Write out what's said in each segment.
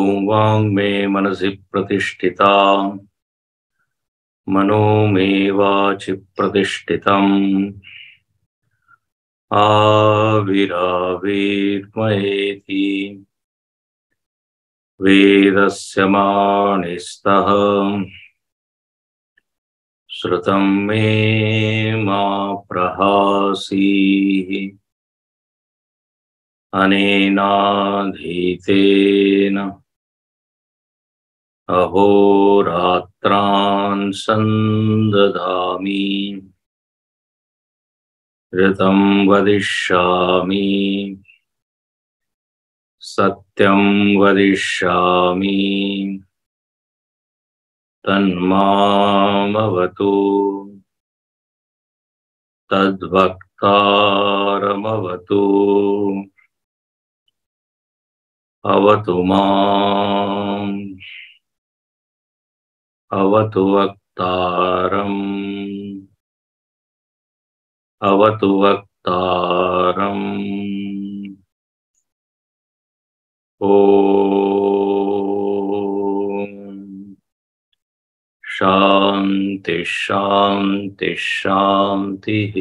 ॐ वाङ् मे मनसि प्रतिष्ठिता मनो मे वाचि प्रतिष्ठितम् आविराविर्मयेति वेदस्य माणिस्तः श्रुतं मे मा प्रहासीः अनेनाधीतेन अहोरात्रान् संदधामि ऋतं वदिष्यामि सत्यं वदिष्यामि तन्मामवतु तद्वक्तारमवतु अवतु माम् अवतु वक्तारम् अवतु वक्तारम्। ॐ शान्ति शान्ति शान्तिः।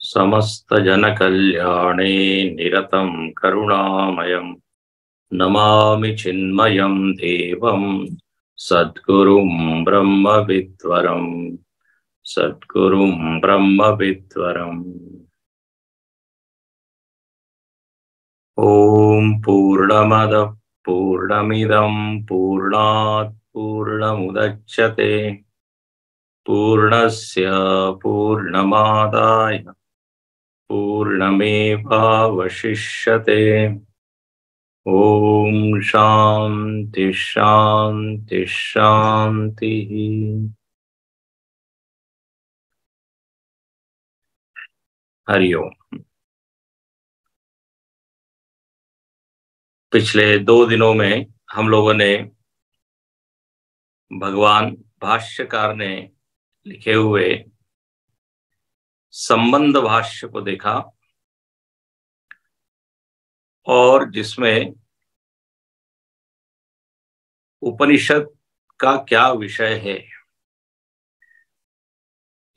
समस्त जनकल्याणे निरतं करुणामयं नमामि चिन्मयं देवं सद्गुरुं ब्रह्मविद्वरम् सद्गुरुं ब्रह्मविद्वरम्। ॐ पूर्णमदः पूर्णमिदं पूर्णात् पूर्णमुदच्यते पूर्णस्य पूर्णमादाय पूर्णमेवावशिष्यते। ॐ शान्ति शान्ति शान्तिः। हरि ओम। पिछले 2 दिनों में हम लोगों ने भगवान भाष्यकार ने लिखे हुए संबंध भाष्य को देखा और जिसमें उपनिषद का क्या विषय है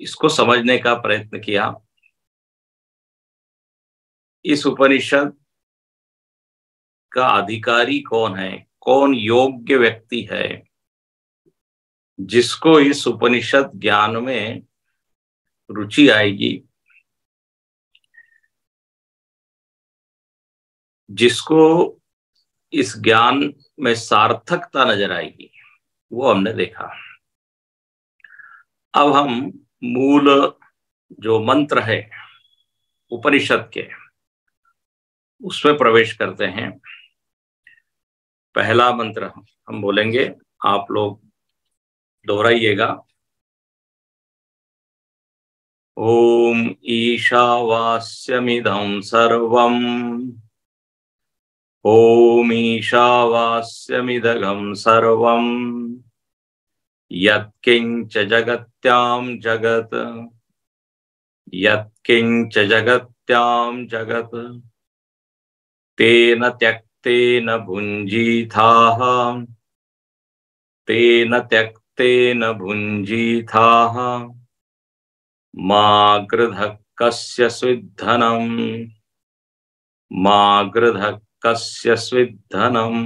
इसको समझने का प्रयत्न किया। इस उपनिषद का अधिकारी कौन है, कौन योग्य व्यक्ति है जिसको इस उपनिषद ज्ञान में रुचि आएगी, जिसको इस ज्ञान में सार्थकता नजर आएगी, वो हमने देखा। अब हम मूल जो मंत्र है उपनिषद के उसमें प्रवेश करते हैं। पहला मंत्र हम बोलेंगे, आप लोग दोहराइएगा। ओम ईशावास्यमिदं सर्वम् ओम ईशावास्यमिदं सर्वम् यत्किंच जगत्यां जगत् यत्किंच जगत्यां जगत् तेन त्यक्तेन भुञ्जीथाः तेन त्यक्तेन भुञ्जीथाः मा गृधः कस्य स्विद्धनम् मा गृधः कस्य स्विद्धनम्।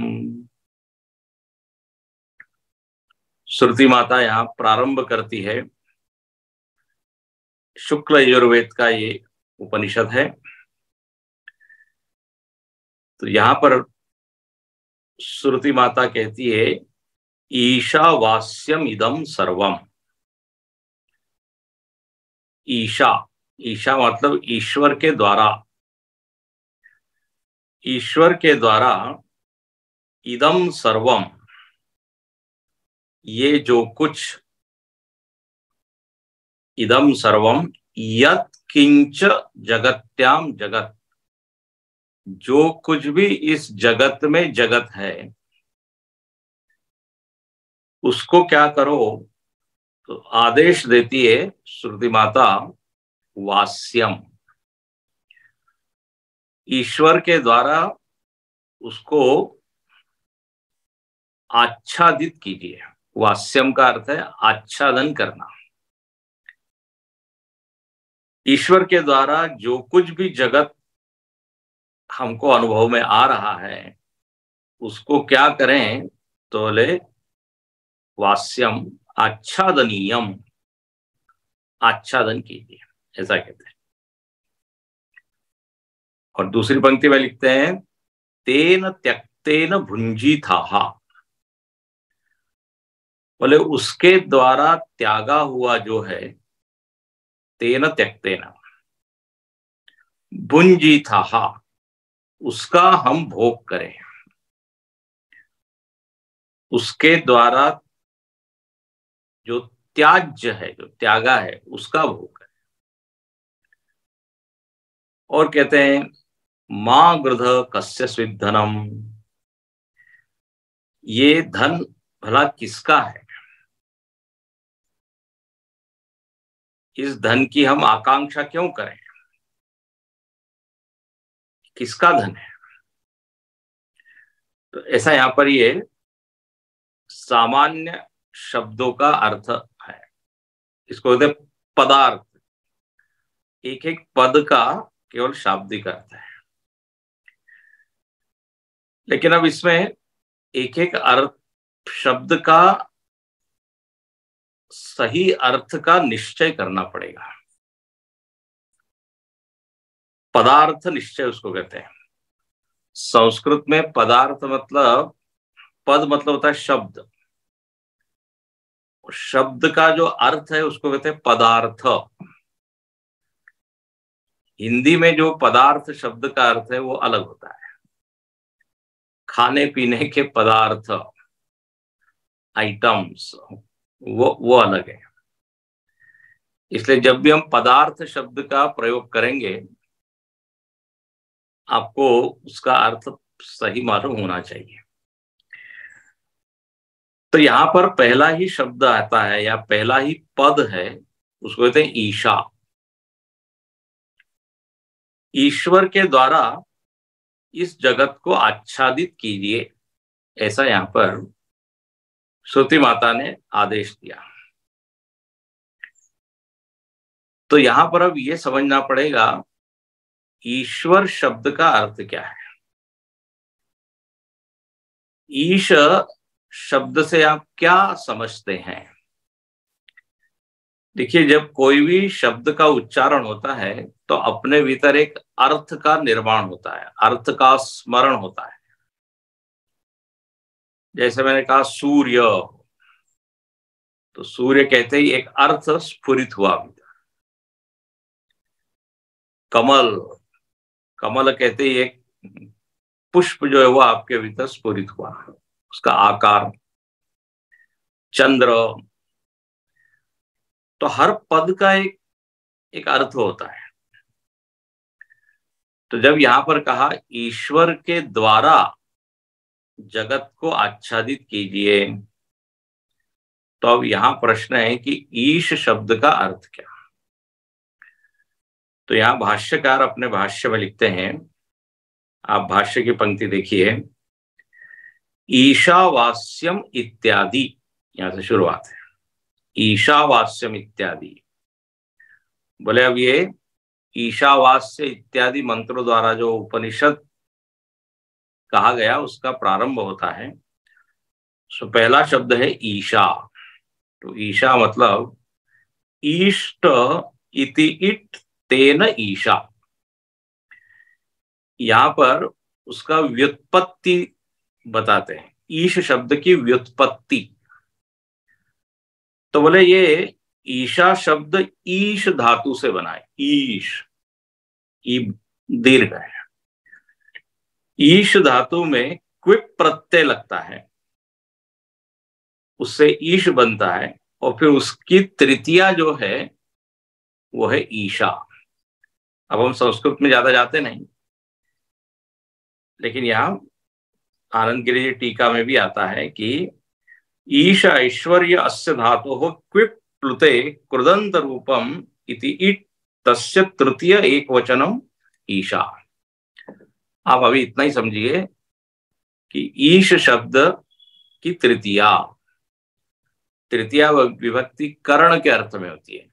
श्रुति माता यहाँ प्रारंभ करती है। शुक्ल यजुर्वेद का ये उपनिषद है। तो यहाँ पर श्रुति माता कहती है ईशावास्यम इदम सर्वम। ईशा, ईशा मतलब ईश्वर के द्वारा, ईश्वर के द्वारा इदम सर्वम, ये जो कुछ, इदम सर्वम यत् किंच जगत्याम जगत, जो कुछ भी इस जगत में जगत है उसको क्या करो, तो आदेश देती है श्रुति माता वास्यम। ईश्वर के द्वारा उसको आच्छादित कीजिए। वास्यम का अर्थ है आच्छादन करना। ईश्वर के द्वारा जो कुछ भी जगत हमको अनुभव में आ रहा है उसको क्या करें तो बोले वास्यम आच्छादनीयम, आच्छादन कीजिए, ऐसा कहते हैं। और दूसरी पंक्ति में लिखते हैं तेन त्यक्तेन भुंजीथाहा, बोले उसके द्वारा त्यागा हुआ जो है, तेन त्यक्तेन भुंजीथाहा, उसका हम भोग करें, उसके द्वारा जो त्याज्य है, जो त्यागा है, उसका भोग करें। और कहते हैं मां गृध कस्य स्विद्धनम, ये धन भला किसका है, इस धन की हम आकांक्षा क्यों करें, किसका धन है। तो ऐसा यहां पर ये सामान्य शब्दों का अर्थ है, इसको कहते हैं पदार्थ। एक एक पद का केवल शाब्दिक अर्थ है, लेकिन अब इसमें एक एक अर्थ शब्द का सही अर्थ का निश्चय करना पड़ेगा। पदार्थ निश्चय उसको कहते हैं। संस्कृत में पदार्थ मतलब, पद मतलब होता है शब्द, शब्द का जो अर्थ है उसको कहते हैं पदार्थ। हिंदी में जो पदार्थ शब्द का अर्थ है वो अलग होता है। खाने पीने के पदार्थ, आइटम्स, वो अलग है। इसलिए जब भी हम पदार्थ शब्द का प्रयोग करेंगे आपको उसका अर्थ सही मालूम होना चाहिए। तो यहां पर पहला ही शब्द आता है या पहला ही पद है, उसको कहते हैं ईशा। ईश्वर के द्वारा इस जगत को आच्छादित कीजिए, ऐसा यहां पर श्रुति माता ने आदेश दिया। तो यहां पर अब यह समझना पड़ेगा ईश्वर शब्द का अर्थ क्या है। ईश शब्द से आप क्या समझते हैं। देखिए, जब कोई भी शब्द का उच्चारण होता है तो अपने भीतर एक अर्थ का निर्माण होता है, अर्थ का स्मरण होता है। जैसे मैंने कहा सूर्य, तो सूर्य कहते ही एक अर्थ स्फुरित हुआ भीतर। कमल, कमल कहते ही एक पुष्प जो है वो आपके भीतर स्फुरित हुआ, उसका आकार। चंद्र, तो हर पद का एक अर्थ होता है। तो जब यहां पर कहा ईश्वर के द्वारा जगत को आच्छादित कीजिए, तो अब यहां प्रश्न है कि ईश शब्द का अर्थ क्या। तो यहां भाष्यकार अपने भाष्य में लिखते हैं, आप भाष्य की पंक्ति देखिए, ईशावास्यम इत्यादि, यहां से शुरुआत है, ईशावास्यम इत्यादि। बोले अब ये ईशावास्य इत्यादि मंत्रों द्वारा जो उपनिषद कहा गया उसका प्रारंभ होता है। तो पहला शब्द है ईशा। तो ईशा मतलब ईष्ट इति इट तेन ईशा। यहां पर उसका व्युत्पत्ति बताते हैं, ईश शब्द की व्युत्पत्ति। तो बोले ये ईशा शब्द ईश धातु से बना है। ईश, ई दीर्घ है। ईश धातु में क्विप प्रत्यय लगता है, उससे ईश बनता है, और फिर उसकी तृतीया जो है वो है ईशा। अब हम संस्कृत में ज्यादा जाते नहीं, लेकिन यहां आनंद गिरी टीका में भी आता है कि ईश ऐश्वर्य अस्य धातु हो क्विप प्लुते कृदंत रूपम इति इट तस्य तृतीय एक वचनम ईशा। आप अभी इतना ही समझिए कि ईश शब्द की तृतीया विभक्ति कर्ण के अर्थ में होती है,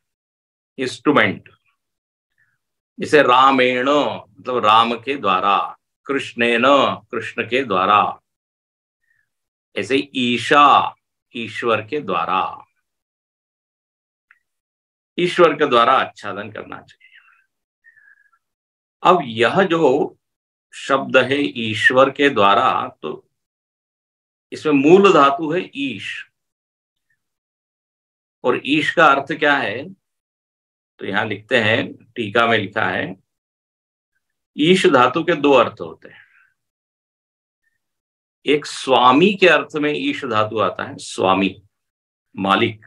इंस्ट्रूमेंट। जैसे रामेण मतलब राम के द्वारा, कृष्णेन कृष्ण के द्वारा, ऐसे ईशा ईश्वर के द्वारा, ईश्वर के द्वारा आच्छादन करना चाहिए। अब यह जो शब्द है ईश्वर के द्वारा, तो इसमें मूल धातु है ईश, और ईश का अर्थ क्या है? तो यहां लिखते हैं, टीका में लिखा है, ईश धातु के दो अर्थ होते हैं। एक स्वामी के अर्थ में ईश धातु आता है, स्वामी मालिक,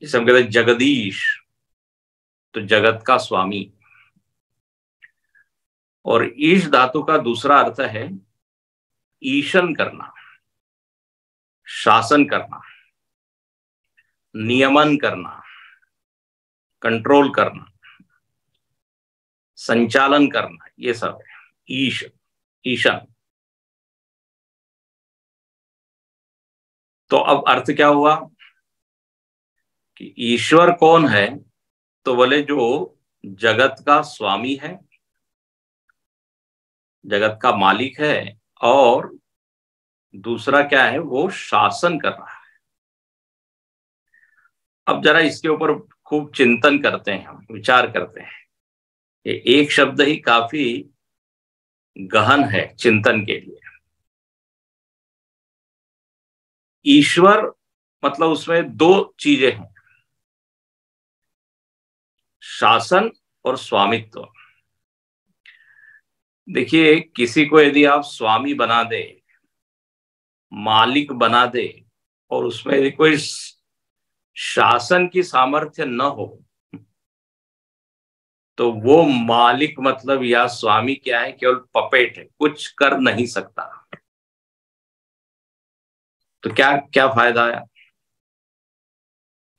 जिसे हम कहते हैं जगदीश, तो जगत का स्वामी। और ईश धातु का दूसरा अर्थ है ईशन करना, शासन करना, नियमन करना, कंट्रोल करना, संचालन करना, ये सब है ईश, ईशन। तो अब अर्थ क्या हुआ कि ईश्वर कौन है? तो बोले जो जगत का स्वामी है, जगत का मालिक है, और दूसरा क्या है? वो शासन कर रहा है। अब जरा इसके ऊपर खूब चिंतन करते हैं, हम विचार करते हैं। ये एक शब्द ही काफी गहन है चिंतन के लिए। ईश्वर मतलब उसमें दो चीजें हैं, शासन और स्वामित्व। देखिए, किसी को यदि आप स्वामी बना दे, मालिक बना दे, और उसमें यदि कोई शासन की सामर्थ्य न हो, तो वो मालिक मतलब या स्वामी क्या है? केवल पपेट है, कुछ कर नहीं सकता। तो क्या क्या फायदा आया?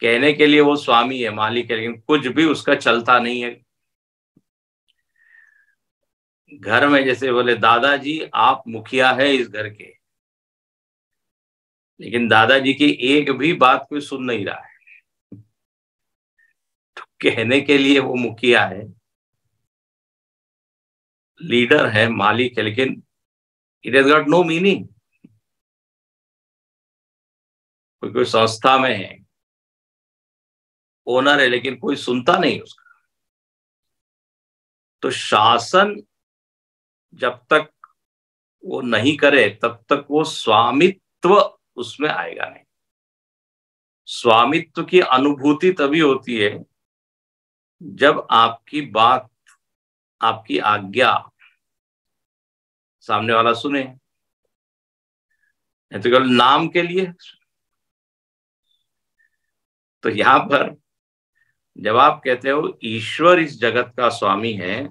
कहने के लिए वो स्वामी है, मालिक है, लेकिन कुछ भी उसका चलता नहीं है। घर में जैसे बोले दादाजी आप मुखिया है इस घर के, लेकिन दादाजी की एक भी बात कोई सुन नहीं रहा है। तो कहने के लिए वो मुखिया है, लीडर है, मालिक है, लेकिन it has got no meaning. कोई संस्था में है, ओनर है, लेकिन कोई सुनता नहीं उसका। तो शासन जब तक वो नहीं करे तब तक वो स्वामित्व उसमें आएगा नहीं। स्वामित्व की अनुभूति तभी होती है जब आपकी बात, आपकी आज्ञा सामने वाला सुने, नहीं तो केवल नाम के लिए। तो यहां पर जब आप कहते हो ईश्वर इस जगत का स्वामी है,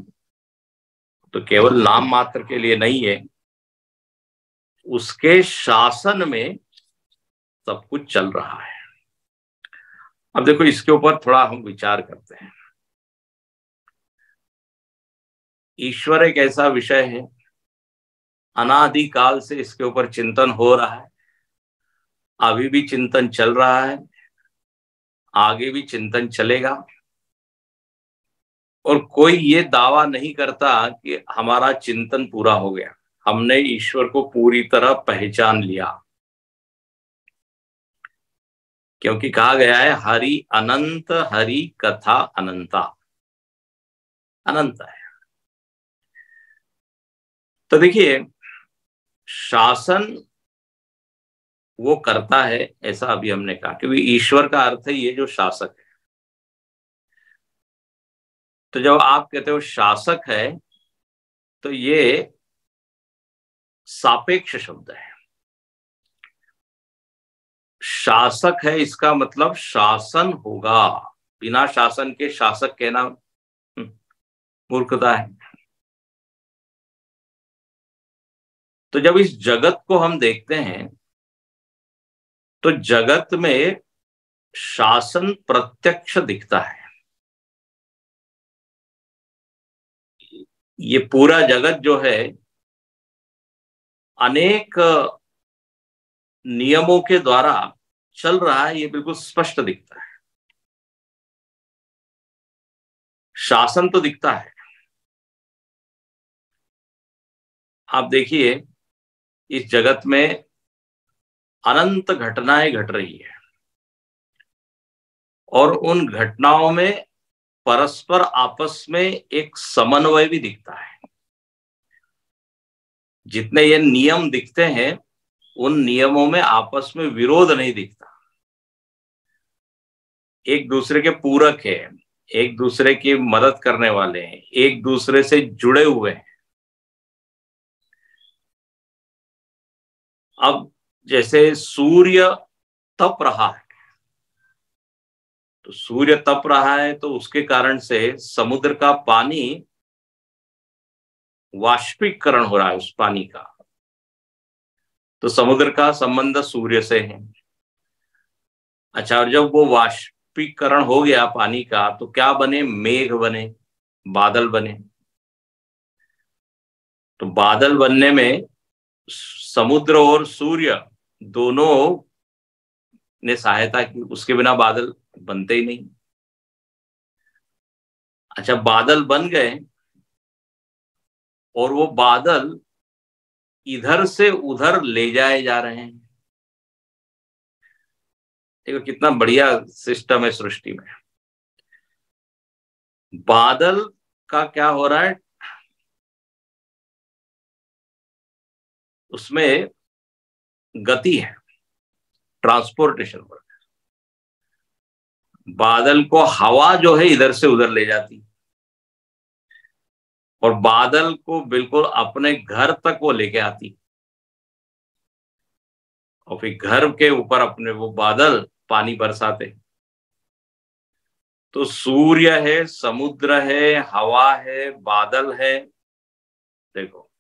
तो केवल नाम मात्र के लिए नहीं है, उसके शासन में सब कुछ चल रहा है। अब देखो, इसके ऊपर थोड़ा हम विचार करते हैं। ईश्वर एक ऐसा विषय है, अनादिकाल से इसके ऊपर चिंतन हो रहा है, अभी भी चिंतन चल रहा है, आगे भी चिंतन चलेगा। और कोई ये दावा नहीं करता कि हमारा चिंतन पूरा हो गया, हमने ईश्वर को पूरी तरह पहचान लिया। क्योंकि कहा गया है हरि अनंत, हरि कथा अनंता, अनंत है। तो देखिए, शासन वो करता है, ऐसा अभी हमने कहा, क्योंकि ईश्वर का अर्थ है ये जो शासक है। तो जब आप कहते हो शासक है, तो ये सापेक्ष शब्द है। शासक है इसका मतलब शासन होगा, बिना शासन के शासक कहना मूर्खता है। तो जब इस जगत को हम देखते हैं, तो जगत में शासन प्रत्यक्ष दिखता है। ये पूरा जगत जो है, अनेक नियमों के द्वारा चल रहा है, ये बिल्कुल स्पष्ट दिखता है। शासन तो दिखता है। आप देखिए, इस जगत में अनंत घटनाएं घट रही है और उन घटनाओं में परस्पर आपस में एक समन्वय भी दिखता है। जितने ये नियम दिखते हैं, उन नियमों में आपस में विरोध नहीं दिखता, एक दूसरे के पूरक है, एक दूसरे की मदद करने वाले हैं, एक दूसरे से जुड़े हुए हैं। अब जैसे सूर्य तप रहा है, तो सूर्य तप रहा है तो उसके कारण से समुद्र का पानी वाष्पीकरण हो रहा है उस पानी का, तो समुद्र का संबंध सूर्य से है। अच्छा, और जब वो वाष्पीकरण हो गया पानी का तो क्या बने? मेघ बने, बादल बने। तो बादल बनने में समुद्र और सूर्य दोनों ने सहायता की, उसके बिना बादल बनते ही नहीं। अच्छा, बादल बन गए और वो बादल इधर से उधर ले जाए जा रहे हैं। देखो कितना बढ़िया सिस्टम है सृष्टि में। बादल का क्या हो रहा है, उसमें गति है, ट्रांसपोर्टेशन हो रहा है। बादल को हवा जो है इधर से उधर ले जाती, और बादल को बिल्कुल अपने घर तक वो लेके आती, और फिर घर के ऊपर अपने वो बादल पानी बरसाते। तो सूर्य है, समुद्र है, हवा है, बादल है। देखो,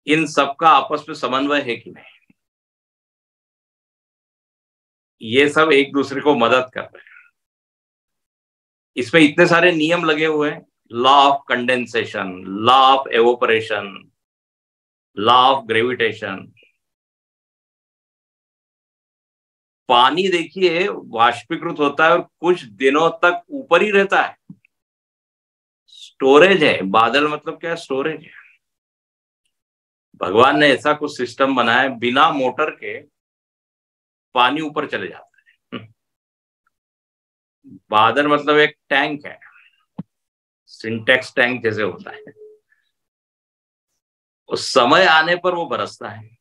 इन सबका आपस में समन्वय है कि नहीं? ये सब एक दूसरे को मदद कर रहे हैं। इसमें इतने सारे नियम लगे हुए हैं, law of condensation, law of evaporation, law of gravitation. पानी देखिए वाष्पीकृत होता है और कुछ दिनों तक ऊपर ही रहता है, स्टोरेज है। बादल मतलब क्या? स्टोरेज है। भगवान ने ऐसा कुछ सिस्टम बनाया, बिना मोटर के पानी ऊपर चले जाता है। बादल मतलब एक टैंक है, सिंटेक्स टैंक जैसे होता है, उस समय आने पर वो बरसता है।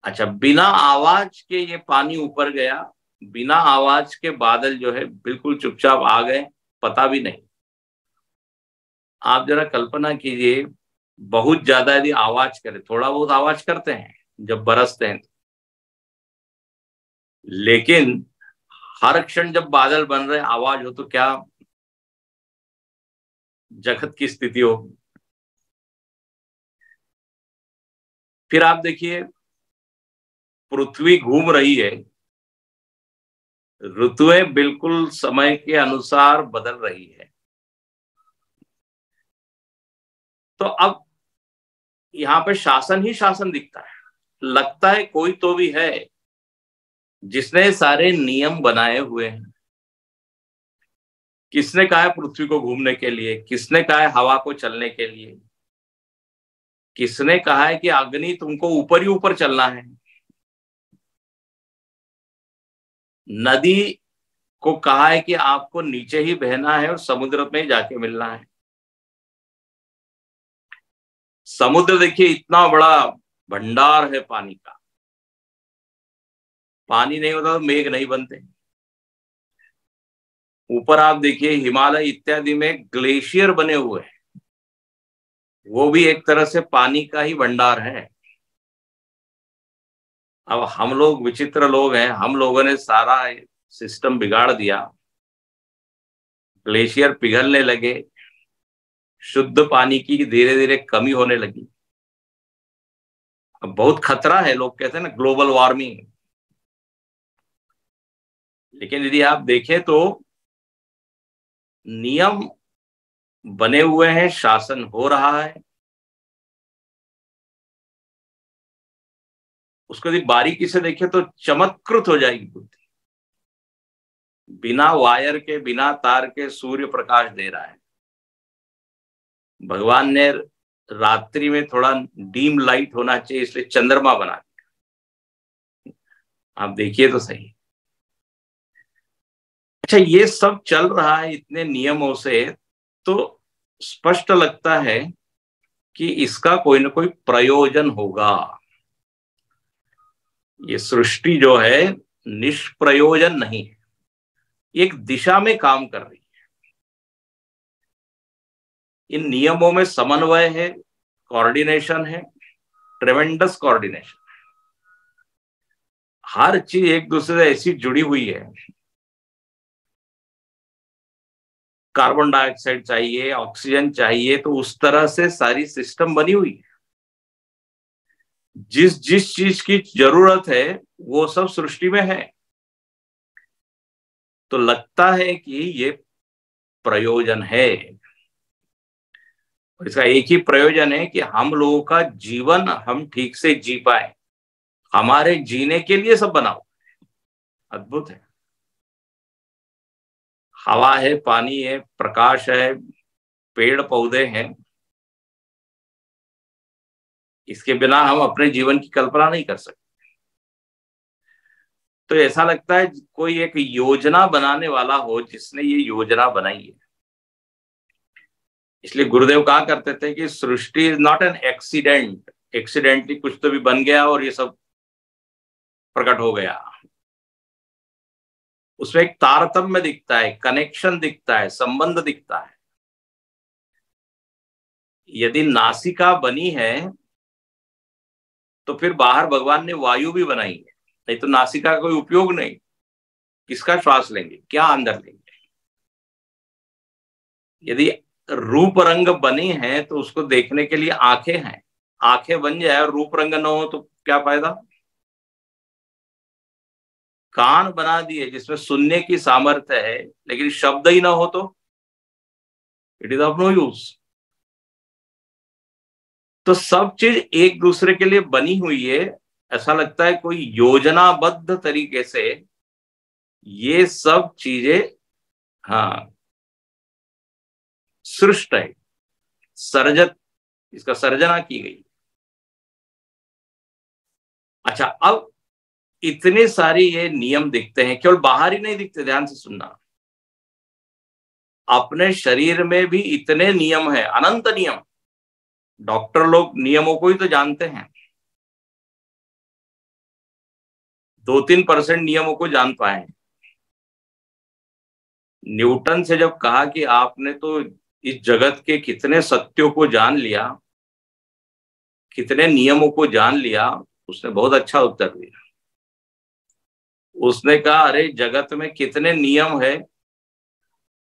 अच्छा, बिना आवाज के ये पानी ऊपर गया, बिना आवाज के बादल जो है बिल्कुल चुपचाप आ गए, पता भी नहीं। आप जरा कल्पना कीजिए, बहुत ज्यादा यदि आवाज करे, थोड़ा बहुत आवाज करते हैं जब बरसते हैं, लेकिन हर क्षण जब बादल बन रहे आवाज हो तो क्या जगत की स्थिति हो। फिर आप देखिए, पृथ्वी घूम रही है, ऋतुएं बिल्कुल समय के अनुसार बदल रही है। तो अब यहाँ पे शासन ही शासन दिखता है, लगता है कोई तो भी है जिसने सारे नियम बनाए हुए हैं। किसने कहा है पृथ्वी को घूमने के लिए? किसने कहा है हवा को चलने के लिए? किसने कहा है कि अग्नि तुमको ऊपर ही ऊपर चलना है? नदी को कहा है कि आपको नीचे ही बहना है और समुद्र में जाके मिलना है। समुद्र देखिए इतना बड़ा भंडार है पानी का, पानी नहीं होता तो मेघ नहीं बनते। ऊपर आप देखिए हिमालय इत्यादि में ग्लेशियर बने हुए हैं, वो भी एक तरह से पानी का ही भंडार है। अब हम लोग विचित्र लोग हैं, हम लोगों ने सारा सिस्टम बिगाड़ दिया, ग्लेशियर पिघलने लगे, शुद्ध पानी की धीरे धीरे कमी होने लगी। अब बहुत खतरा है, लोग कहते हैं ना ग्लोबल वार्मिंग, लेकिन यदि आप देखें तो नियम बने हुए हैं, शासन हो रहा है। उसको यदि बारीकी से देखें तो चमत्कृत हो जाएगी बुद्धि। बिना वायर के, बिना तार के सूर्य प्रकाश दे रहा है। भगवान ने रात्रि में थोड़ा डीम लाइट होना चाहिए, इसलिए चंद्रमा बना दिया। आप देखिए तो सही। अच्छा, ये सब चल रहा है इतने नियमों से, तो स्पष्ट लगता है कि इसका कोई ना कोई प्रयोजन होगा। ये सृष्टि जो है निष्प्रयोजन नहीं है, एक दिशा में काम कर रही है। इन नियमों में समन्वय है, कोऑर्डिनेशन है, ट्रेमेंडस कोऑर्डिनेशन। हर चीज एक दूसरे से ऐसी जुड़ी हुई है। कार्बन डाइऑक्साइड चाहिए, ऑक्सीजन चाहिए, तो उस तरह से सारी सिस्टम बनी हुई है। जिस जिस चीज की जरूरत है वो सब सृष्टि में है। तो लगता है कि ये प्रयोजन है। और इसका एक ही प्रयोजन है कि हम लोगों का जीवन हम ठीक से जी पाए। हमारे जीने के लिए सब बना हुआ। अद्भुत है। हवा है, पानी है, प्रकाश है, पेड़ पौधे हैं। इसके बिना हम अपने जीवन की कल्पना नहीं कर सकते। तो ऐसा लगता है कोई एक योजना बनाने वाला हो जिसने ये योजना बनाई है। इसलिए गुरुदेव कहा करते थे कि सृष्टि is not an accident. Accidentally कुछ तो भी बन गया और ये सब प्रकट हो गया। उसमें एक तारतम्य दिखता है, कनेक्शन दिखता है, संबंध दिखता है। यदि नासिका बनी है तो फिर बाहर भगवान ने वायु भी बनाई है, नहीं तो नासिका का कोई उपयोग नहीं। किसका श्वास लेंगे, क्या अंदर लेंगे। यदि रूप रंग बनी है तो उसको देखने के लिए आंखें हैं। आंखें बन जाए और रूप रंग न हो तो क्या फायदा। कान बना दिए जिसमें सुनने की सामर्थ्य है, लेकिन शब्द ही ना हो तो it is of no use. तो सब चीज एक दूसरे के लिए बनी हुई है। ऐसा लगता है कोई योजनाबद्ध तरीके से ये सब चीजें, हाँ, सृष्ट है, सर्जत, इसका सर्जना की गई। अच्छा, अब इतने सारे ये नियम दिखते हैं, केवल बाहर ही नहीं दिखते, ध्यान से सुनना। अपने शरीर में भी इतने नियम है, अनंत नियम। डॉक्टर लोग नियमों को ही तो जानते हैं, 2-3% नियमों को जान पाए हैं। न्यूटन से जब कहा कि आपने तो इस जगत के कितने सत्यों को जान लिया, कितने नियमों को जान लिया, उसने बहुत अच्छा उत्तर दिया। उसने कहा, अरे जगत में कितने नियम है।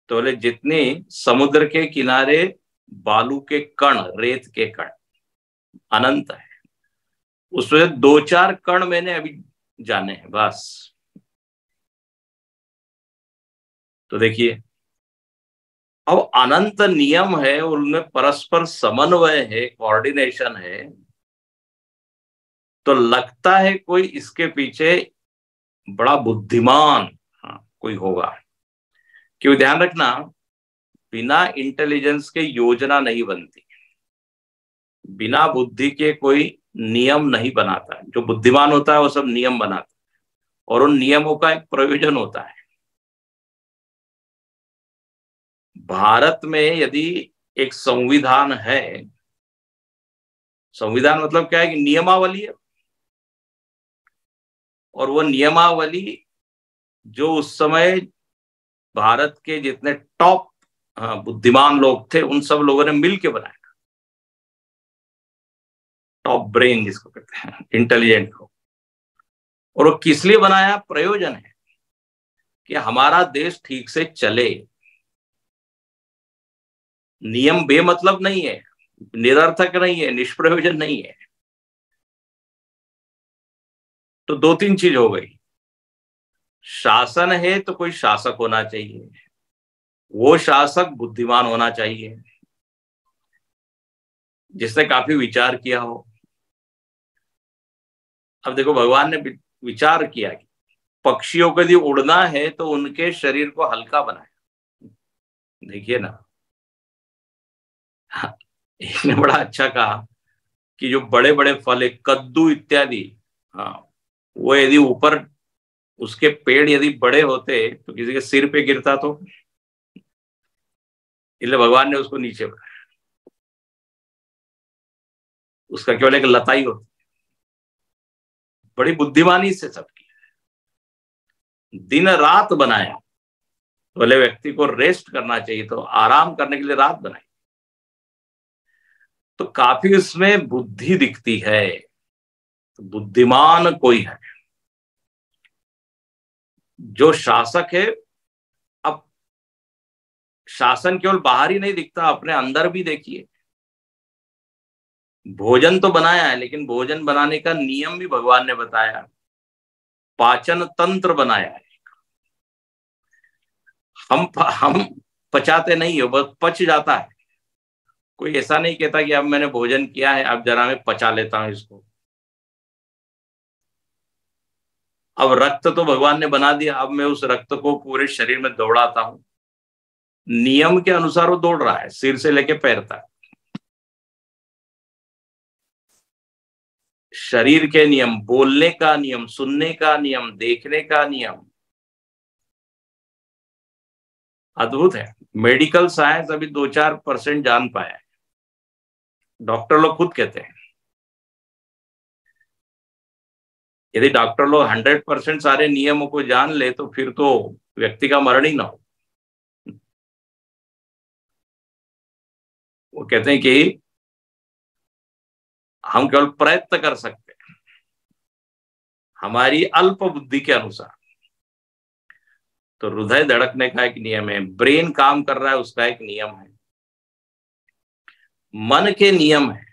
तो बोले जितने समुद्र के किनारे बालू के कण, रेत के कण, अनंत है। उसमें 2-4 कण मैंने अभी जाने हैं बस। तो देखिए, अब अनंत नियम है, उनमें परस्पर समन्वय है, कोऑर्डिनेशन है। तो लगता है कोई इसके पीछे बड़ा बुद्धिमान, हाँ, कोई होगा। क्यों, ध्यान रखना, बिना इंटेलिजेंस के योजना नहीं बनती। बिना बुद्धि के कोई नियम नहीं बनाता है। जो बुद्धिमान होता है वो सब नियम बनाता है, और उन नियमों का एक प्रयोजन होता है। भारत में यदि एक संविधान है, संविधान मतलब क्या है कि नियमावली है। और वो नियमावली जो उस समय भारत के जितने टॉप, हाँ, बुद्धिमान लोग थे, उन सब लोगों ने मिलकर बनाया। टॉप ब्रेन जिसको कहते हैं, इंटेलिजेंट को। और वो किस लिए बनाया, प्रयोजन है कि हमारा देश ठीक से चले। नियम बेमतलब नहीं है, निरर्थक नहीं है, निष्प्रयोजन नहीं है। तो 2-3 चीज हो गई। शासन है तो कोई शासक होना चाहिए। वो शासक बुद्धिमान होना चाहिए, जिसने काफी विचार किया हो। अब देखो, भगवान ने विचार किया कि पक्षियों को यदि उड़ना है तो उनके शरीर को हल्का बनाए। देखिए ना, इसने बड़ा अच्छा कहा कि जो बड़े बड़े फल है, कद्दू इत्यादि, हाँ, वो यदि ऊपर उसके पेड़ यदि बड़े होते तो किसी के सिर पे गिरता तो, इसलिए भगवान ने उसको नीचे बनाया। उसका केवल एक लताई होती। बड़ी बुद्धिमानी से सब किया, दिन रात बनाया। बोले व्यक्ति को रेस्ट करना चाहिए तो आराम करने के लिए रात बनाई, तो काफी उसमें बुद्धि दिखती है। तो बुद्धिमान कोई है जो शासक है। अब शासन केवल बाहर ही नहीं दिखता, अपने अंदर भी देखिए। भोजन तो बनाया है, लेकिन भोजन बनाने का नियम भी भगवान ने बताया, पाचन तंत्र बनाया है। हम पचाते नहीं हो, बस पच जाता है। कोई ऐसा नहीं कहता कि अब मैंने भोजन किया है, अब जरा मैं पचा लेता हूं इसको। अब रक्त तो भगवान ने बना दिया, अब मैं उस रक्त को पूरे शरीर में दौड़ाता हूं। नियम के अनुसार वो दौड़ रहा है, सिर से लेके पैर तक। शरीर के नियम, बोलने का नियम, सुनने का नियम, देखने का नियम, अद्भुत है। मेडिकल साइंस अभी 2-4% जान पाया है। डॉक्टर लोग खुद कहते हैं, यदि डॉक्टर लोग 100% सारे नियमों को जान ले तो फिर तो व्यक्ति का मरण ही ना हो। वो कहते हैं कि हम केवल प्रयत्न कर सकते हैं हमारी अल्प बुद्धि के अनुसार। तो हृदय धड़कने का एक नियम है, ब्रेन काम कर रहा है उसका एक नियम है, मन के नियम है,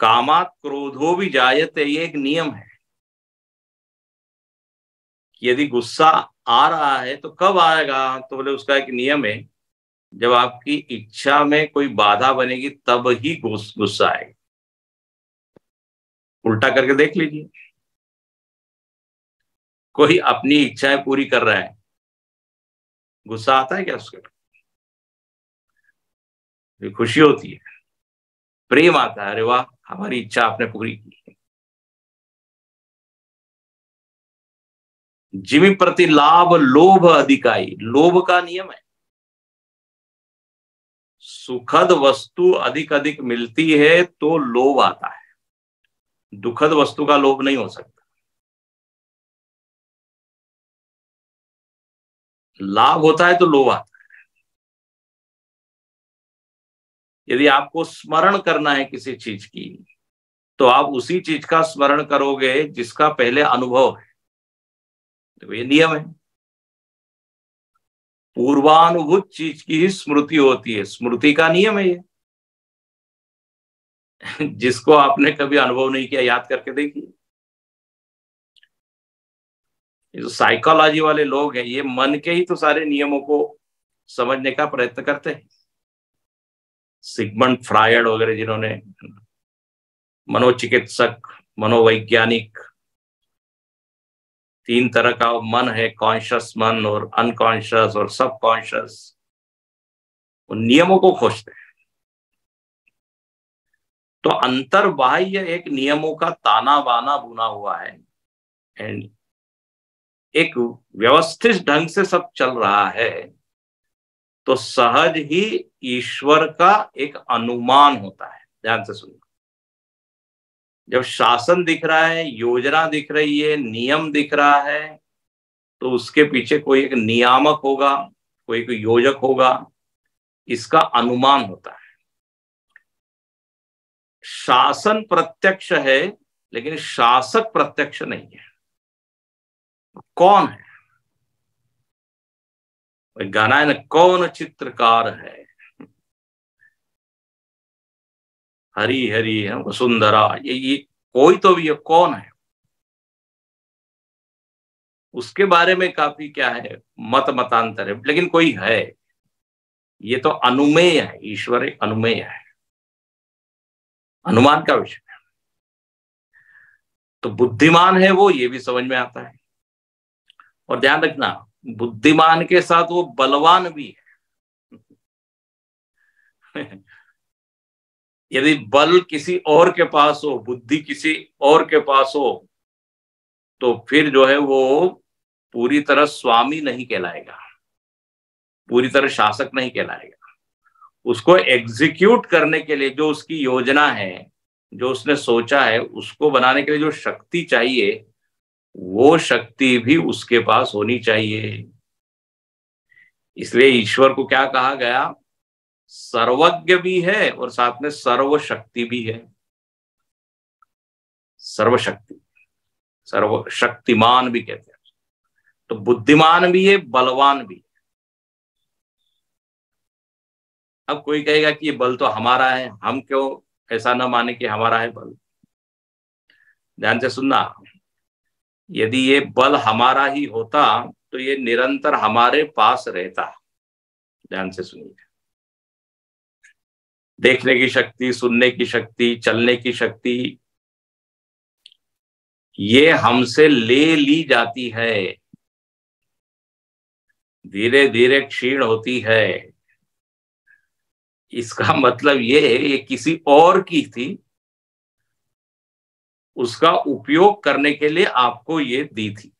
कामात क्रोधो भी जायते, ये एक नियम है। यदि गुस्सा आ रहा है तो कब आएगा, तो बोले उसका एक नियम है, जब आपकी इच्छा में कोई बाधा बनेगी तब ही गुस्सा आएगा। उल्टा करके देख लीजिए, कोई अपनी इच्छाएं पूरी कर रहा है, गुस्सा आता है क्या उसके? खुशी होती है, प्रेम आता है, अरे वाह हमारी इच्छा आपने पूरी की। जिमि प्रति लाभ लोभ अधिकाई, लोभ का नियम है। सुखद वस्तु अधिक अधिक मिलती है तो लोभ आता है, दुखद वस्तु का लोभ नहीं हो सकता। लाभ होता है तो लोभ आता है। यदि आपको स्मरण करना है किसी चीज की, तो आप उसी चीज का स्मरण करोगे जिसका पहले अनुभव है। तो ये नियम है, पूर्वानुभूत चीज की ही स्मृति होती है, स्मृति का नियम है ये। जिसको आपने कभी अनुभव नहीं किया, याद करके देखिए। ये जो साइकोलॉजी वाले लोग हैं, ये मन के ही तो सारे नियमों को समझने का प्रयत्न करते हैं। सिगमंड फ्रायड वगैरह, जिन्होंने मनोचिकित्सक, मनोवैज्ञानिक, 3 तरह का मन है, कॉन्शियस मन और अनकॉन्शियस और सब कॉन्शियस, उन नियमों को खोजते हैं। तो अंतर बाह्य एक नियमों का ताना बाना बुना हुआ है, एंड एक व्यवस्थित ढंग से सब चल रहा है, तो सहज ही ईश्वर का एक अनुमान होता है। ध्यान से सुनिए, जब शासन दिख रहा है, योजना दिख रही है, नियम दिख रहा है, तो उसके पीछे कोई एक नियामक होगा, कोई एक योजक होगा, इसका अनुमान होता है। शासन प्रत्यक्ष है, लेकिन शासक प्रत्यक्ष नहीं है। कौन है? गाना है ना, कौन चित्रकार है, हरी हरी है वसुंधरा, ये कोई तो भी है, कौन है? उसके बारे में काफी क्या है, मतांतर है, लेकिन कोई है। ये तो अनुमेय है, ईश्वर एक अनुमेय है, अनुमान का विषय। तो बुद्धिमान है वो, ये भी समझ में आता है। और ध्यान रखना, बुद्धिमान के साथ वो बलवान भी है। यदि बल किसी और के पास हो, बुद्धि किसी और के पास हो, तो फिर जो है वो पूरी तरह स्वामी नहीं कहलाएगा, पूरी तरह शासक नहीं कहलाएगा। उसको एग्जीक्यूट करने के लिए जो उसकी योजना है, जो उसने सोचा है, उसको बनाने के लिए जो शक्ति चाहिए, वो शक्ति भी उसके पास होनी चाहिए। इसलिए ईश्वर को क्या कहा गया, सर्वज्ञ भी है और साथ में सर्वशक्ति भी है। सर्वशक्ति, सर्वशक्तिमान भी कहते हैं। तो बुद्धिमान भी है, बलवान भी है। अब कोई कहेगा कि ये बल तो हमारा है, हम क्यों ऐसा ना माने कि हमारा है बल। ध्यान से सुनना, यदि ये बल हमारा ही होता तो ये निरंतर हमारे पास रहता। ध्यान से सुनिए, देखने की शक्ति, सुनने की शक्ति, चलने की शक्ति, ये हमसे ले ली जाती है, धीरे धीरे क्षीण होती है। इसका मतलब ये है ये किसी और की थी, उसका उपयोग करने के लिए आपको ये दी थी,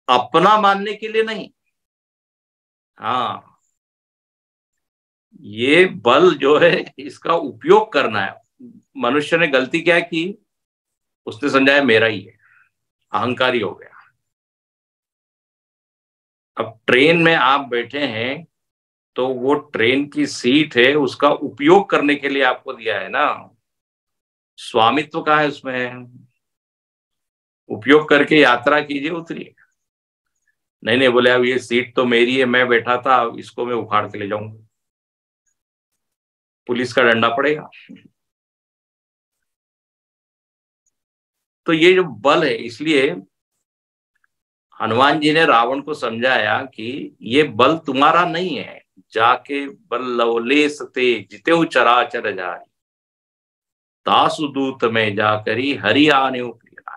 अपना मानने के लिए नहीं। हाँ, ये बल जो है इसका उपयोग करना है। मनुष्य ने गलती क्या की, उसने समझा मेरा ही है, अहंकारी हो गया। अब ट्रेन में आप बैठे हैं तो वो ट्रेन की सीट है, उसका उपयोग करने के लिए आपको दिया है ना, स्वामित्व कहाँ है उसमें। उपयोग करके यात्रा कीजिए, उतरिए। नहीं नहीं, बोले अब ये सीट तो मेरी है, मैं बैठा था, इसको मैं उखाड़ के ले जाऊंगा, पुलिस का डंडा पड़ेगा। तो ये जो बल है, इसलिए हनुमान जी ने रावण को समझाया कि ये बल तुम्हारा नहीं है, जाके बल लवलेस ते जितेऊ चराचर जाई, तासु दूत में जाकरी हरि आने उपरा।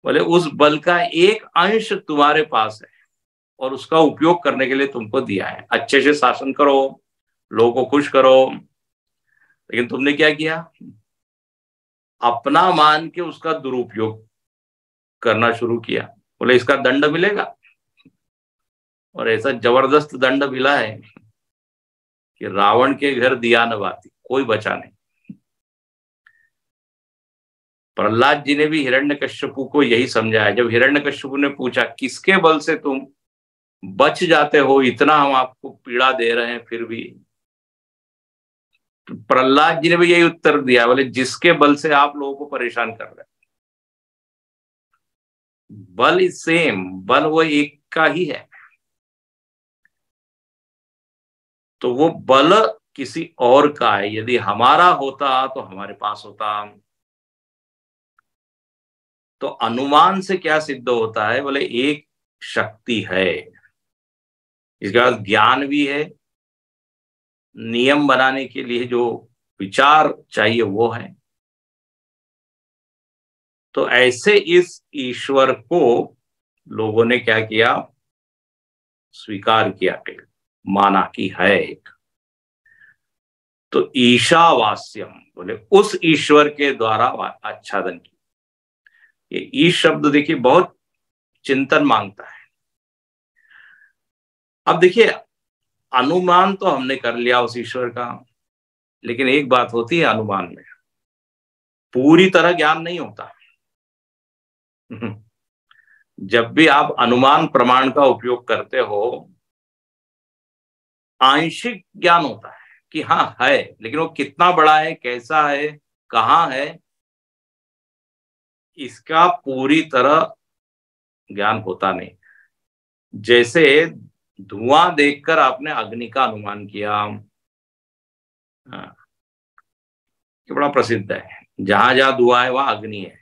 बोले उस बल का एक अंश तुम्हारे पास है और उसका उपयोग करने के लिए तुमको दिया है, अच्छे से शासन करो, लोगों को खुश करो। लेकिन तुमने क्या किया, अपना मान के उसका दुरुपयोग करना शुरू किया। बोले इसका दंड मिलेगा, और ऐसा जबरदस्त दंड मिला है कि रावण के घर दिया न बाती, कोई बचा नहीं। प्रहलाद जी ने भी हिरण्यकश्यपु को यही समझाया। जब हिरण्यकश्यपु ने पूछा किसके बल से तुम बच जाते हो, इतना हम आपको पीड़ा दे रहे हैं फिर भी, प्रहलाद जी ने भी यही उत्तर दिया, बोले जिसके बल से आप लोगों को परेशान कर रहे हैं। बल इज सेम, बल वो एक का ही है। तो वो बल किसी और का है, यदि हमारा होता तो हमारे पास होता। तो अनुमान से क्या सिद्ध होता है, बोले एक शक्ति है, इसके बाद ज्ञान भी है, नियम बनाने के लिए जो विचार चाहिए वो है। तो ऐसे इस ईश्वर को लोगों ने क्या किया, स्वीकार किया, माना कि है एक। तो ईशावास्यम, बोले उस ईश्वर के द्वारा आच्छादन की। ये ईश शब्द देखिए बहुत चिंतन मांगता है। अब देखिए, अनुमान तो हमने कर लिया उस ईश्वर का, लेकिन एक बात होती है अनुमान में, पूरी तरह ज्ञान नहीं होता। जब भी आप अनुमान प्रमाण का उपयोग करते हो, आंशिक ज्ञान होता है कि हाँ है, लेकिन वो कितना बड़ा है, कैसा है, कहाँ है, इसका पूरी तरह ज्ञान होता नहीं। जैसे धुआं देखकर आपने अग्नि का अनुमान किया, हाँ, ये बड़ा प्रसिद्ध है, जहां जहां धुआं है वहां अग्नि है।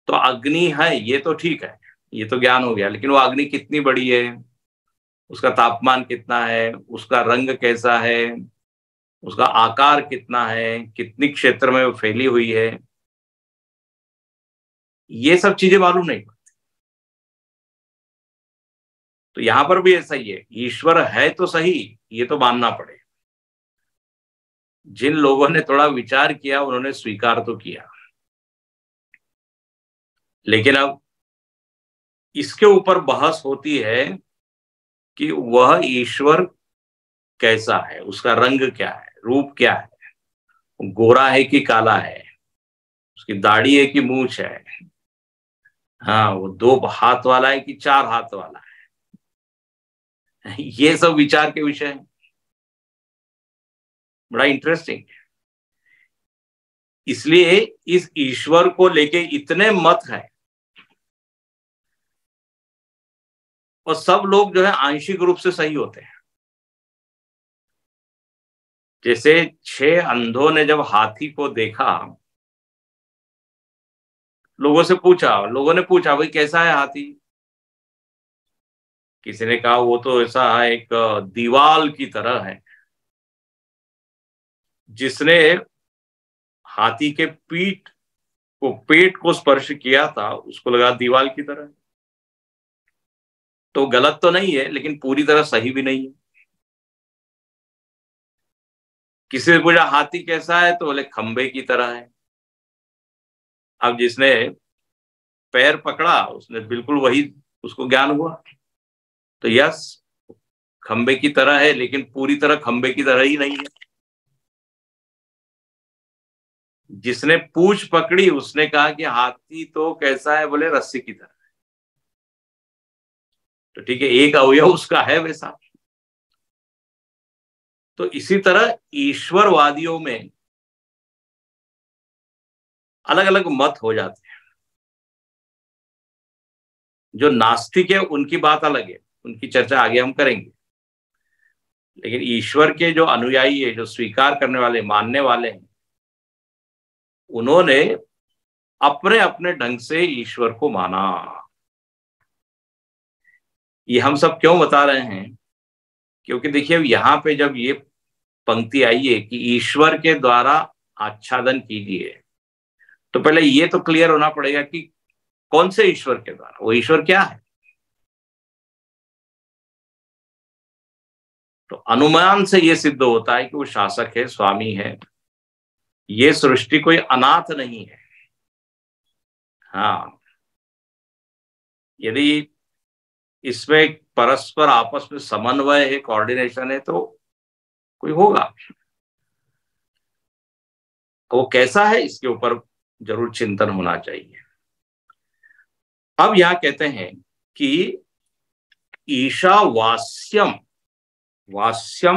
तो अग्नि है ये तो ठीक है, ये तो ज्ञान हो गया, लेकिन वो अग्नि कितनी बड़ी है, उसका तापमान कितना है, उसका रंग कैसा है, उसका आकार कितना है, कितनी क्षेत्र में वो फैली हुई है, ये सब चीजें मालूम नहीं। तो यहां पर भी ऐसा ही है, ईश्वर है तो सही, ये तो मानना पड़ेगा। जिन लोगों ने थोड़ा विचार किया उन्होंने स्वीकार तो किया, लेकिन अब इसके ऊपर बहस होती है कि वह ईश्वर कैसा है, उसका रंग क्या है, रूप क्या है, गोरा है कि काला है, उसकी दाढ़ी है कि मूछ है, हाँ वो 2 हाथ वाला है कि 4 हाथ वाला है। ये सब विचार के विषय है, बड़ा इंटरेस्टिंग। इसलिए इस ईश्वर को लेके इतने मत हैं, और सब लोग जो है आंशिक रूप से सही होते हैं। जैसे 6 अंधों ने जब हाथी को देखा, लोगों ने पूछा भाई कैसा है हाथी। किसी ने कहा वो तो ऐसा है, एक दीवाल की तरह है। जिसने हाथी के पेट को स्पर्श किया था उसको लगा दीवाल की तरह। तो गलत तो नहीं है, लेकिन पूरी तरह सही भी नहीं है। किसी ने पूछा हाथी कैसा है, तो बोले खंबे की तरह है। अब जिसने पैर पकड़ा उसने बिल्कुल वही, उसको ज्ञान हुआ। तो यस, खंबे की तरह है, लेकिन पूरी तरह खंबे की तरह ही नहीं है। जिसने पूंछ पकड़ी उसने कहा कि हाथी तो कैसा है, बोले रस्सी की तरह। तो ठीक है, एक अवयव उसका है वैसा। तो इसी तरह ईश्वरवादियों में अलग अलग मत हो जाते हैं। जो नास्तिक है उनकी बात अलग है, उनकी चर्चा आगे हम करेंगे। लेकिन ईश्वर के जो अनुयायी है, जो स्वीकार करने वाले, मानने वाले हैं, उन्होंने अपने अपने ढंग से ईश्वर को माना। ये हम सब क्यों बता रहे हैं? क्योंकि देखिए यहां पे जब ये पंक्ति आई है कि ईश्वर के द्वारा आच्छादन कीजिए, तो पहले ये तो क्लियर होना पड़ेगा कि कौन से ईश्वर के द्वारा, वो ईश्वर क्या है। तो अनुमान से ये सिद्ध होता है कि वो शासक है, स्वामी है। ये सृष्टि कोई अनाथ नहीं है। हाँ, यदि इसमें परस्पर आपस में समन्वय है, कोऑर्डिनेशन है, तो कोई होगा। वो कैसा है इसके ऊपर जरूर चिंतन होना चाहिए। अब यहां कहते हैं कि ईशावास्यम, वास्यम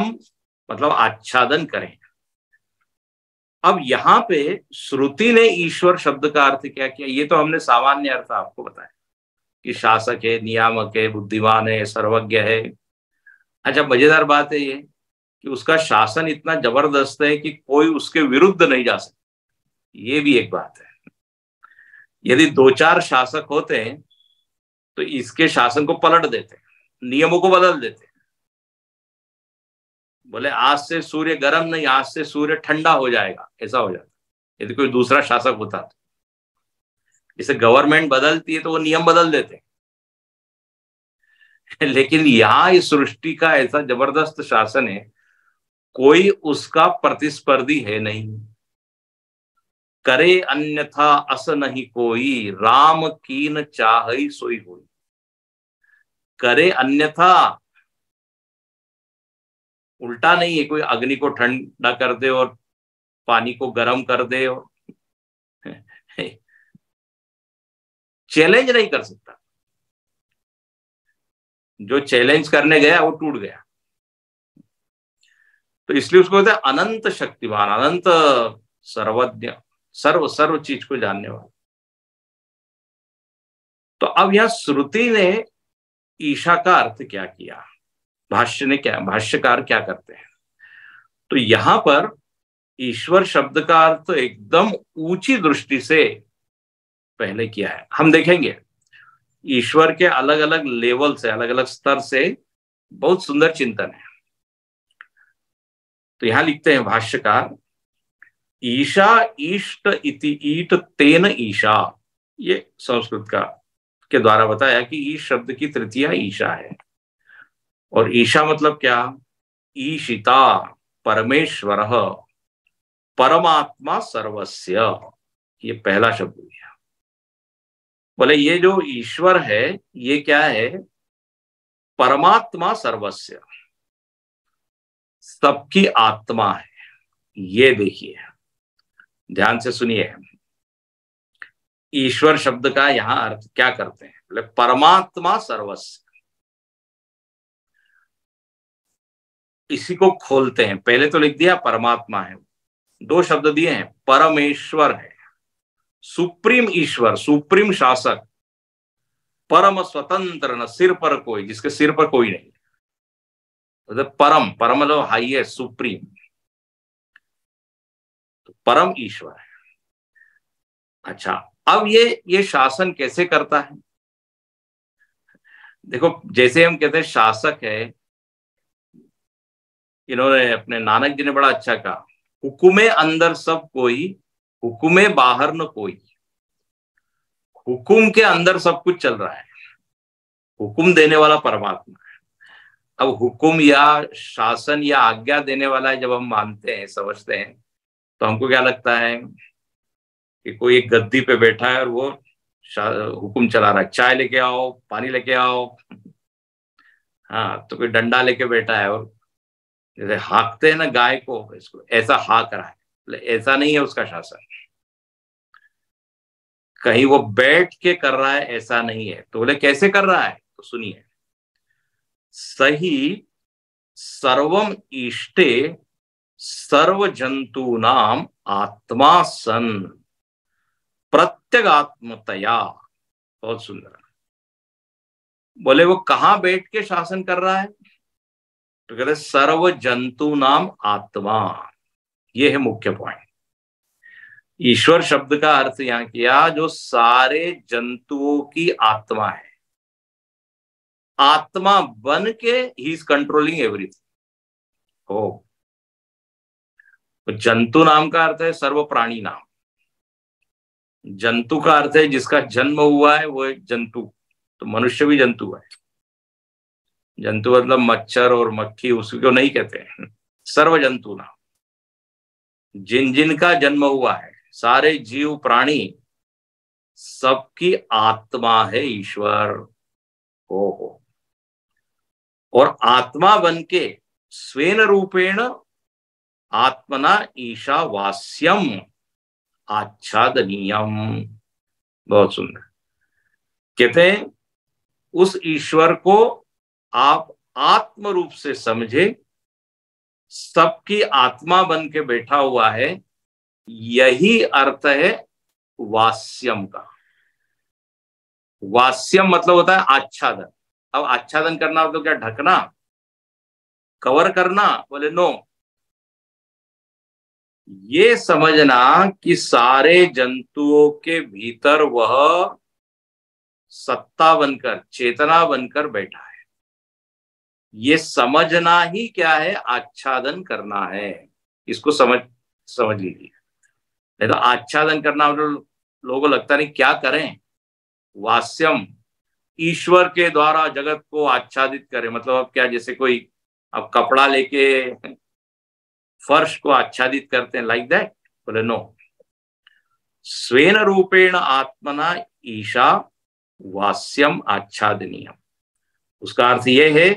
मतलब आच्छादन करें। अब यहां पे श्रुति ने ईश्वर शब्द का अर्थ क्या किया, ये तो हमने सामान्य अर्थ आपको बताया कि शासक है, नियामक है, बुद्धिमान है, सर्वज्ञ है। अच्छा, मजेदार बात है ये कि उसका शासन इतना जबरदस्त है कि कोई उसके विरुद्ध नहीं जा सकता। ये भी एक बात है। यदि 2-4 शासक होते हैं तो इसके शासन को पलट देते, नियमों को बदल देते। बोले आज से सूर्य गर्म नहीं, आज से सूर्य ठंडा हो जाएगा, ऐसा हो जाता यदि कोई दूसरा शासक होता तो। जैसे गवर्नमेंट बदलती है तो वो नियम बदल देते। लेकिन यहाँ इस सृष्टि का ऐसा जबरदस्त शासन है, कोई उसका प्रतिस्पर्धी है नहीं। करे अन्यथा अस नहीं कोई, राम कीन चाहई सोई होई। करे अन्यथा, उल्टा नहीं है, कोई अग्नि को ठंडा कर दे और पानी को गर्म कर दे और चैलेंज नहीं कर सकता। जो चैलेंज करने गया वो टूट गया। तो इसलिए उसको कहते हैं अनंत शक्तिमान, अनंत सर्वज्ञ, सर्व सर्व चीज को जानने वाला। तो अब यहां श्रुति ने ईशा का अर्थ क्या किया, भाष्यकार क्या करते हैं? तो यहां पर ईश्वर शब्द का अर्थ एकदम ऊंची दृष्टि से पहले किया है। हम देखेंगे ईश्वर के अलग अलग लेवल से, अलग अलग स्तर से बहुत सुंदर चिंतन है। तो यहां लिखते हैं भाष्यकार, ईशा ईष्ट इति ईट तेन ईशा, ये संस्कृत का के द्वारा बताया कि ईश शब्द की तृतीया ईशा है। और ईशा मतलब क्या? ईशिता, परमेश्वर, परमात्मा सर्वस्य, ये पहला शब्द हो गया। बोले ये जो ईश्वर है ये क्या है? परमात्मा सर्वस्य, सबकी आत्मा है। ये देखिए, ध्यान से सुनिए, ईश्वर शब्द का यहां अर्थ क्या करते हैं? बोले परमात्मा सर्वस्य, इसी को खोलते हैं। पहले तो लिख दिया परमात्मा है, दो शब्द दिए हैं, परमेश्वर है, सुप्रीम ईश्वर, सुप्रीम शासक, परम स्वतंत्र, न सिर पर कोई, जिसके सिर पर कोई नहीं, तो परम, परम मतलब हाईएस्ट, सुप्रीम, तो परम ईश्वर है। अच्छा, अब ये शासन कैसे करता है? देखो, जैसे हम कहते हैं शासक है, इन्होंने अपने नानक जी ने बड़ा अच्छा कहा, हुकुमे अंदर सब कोई, हुकुमे बाहर न कोई। हुकुम के अंदर सब कुछ चल रहा है, हुकुम देने वाला परमात्मा है। अब हुकुम या शासन या आज्ञा देने वाला है जब हम मानते हैं, समझते हैं, तो हमको क्या लगता है कि कोई एक गद्दी पे बैठा है और वो हुकुम चला रहा है, चाय लेके आओ, पानी लेके आओ। हाँ, तो कोई डंडा लेके बैठा है और जैसे हाँकते हैं ना गाय को, इसको ऐसा हाँक रहा है। ऐसा नहीं है उसका शासन, कहीं वो बैठ के कर रहा है ऐसा नहीं है। तो बोले कैसे कर रहा है? तो सुनिए, सही सर्वम इष्टे सर्व जंतु नाम आत्मा सन प्रत्यगात्मतया। बहुत सुंदर। बोले वो कहां बैठ के शासन कर रहा है? तो कहते सर्व जंतु नाम आत्मा, ये है मुख्य पॉइंट। ईश्वर शब्द का अर्थ यहां किया जो सारे जंतुओं की आत्मा है, आत्मा बन के ही इज कंट्रोलिंग एवरीथिंग। ओ, तो जंतु नाम का अर्थ है सर्व प्राणी नाम। जंतु का अर्थ है जिसका जन्म हुआ है वो एक जंतु, तो मनुष्य भी जंतु है। जंतु मतलब मच्छर और मक्खी, उसको नहीं कहते हैं। सर्व जंतु नाम, जिन जिन का जन्म हुआ है, सारे जीव प्राणी, सबकी आत्मा है ईश्वर। हो और आत्मा बन के स्वेन रूपेण आत्मना ईशावास्यम आच्छादनीयम। बहुत सुंदर। कहते हैं उस ईश्वर को आप आत्म रूप से समझे, सबकी आत्मा बन के बैठा हुआ है, यही अर्थ है वास्यम का। वास्यम मतलब होता है आच्छादन। अब आच्छादन करना मतलब क्या? ढकना, कवर करना? बोले नो, ये समझना कि सारे जंतुओं के भीतर वह सत्ता बनकर, चेतना बनकर बैठा है। ये समझना ही क्या है? आच्छादन करना है। इसको समझ लीजिए। नहीं तो आच्छादन करना मतलब लोगों को लगता नहीं क्या करें। वास्यम, ईश्वर के द्वारा जगत को आच्छादित करे, मतलब अब क्या, जैसे कोई अब कपड़ा लेके फर्श को आच्छादित करते हैं, लाइक दैट? बोले नो, स्वेन रूपेण आत्मना ईशा वास्यम आच्छादनीयम। उसका अर्थ यह है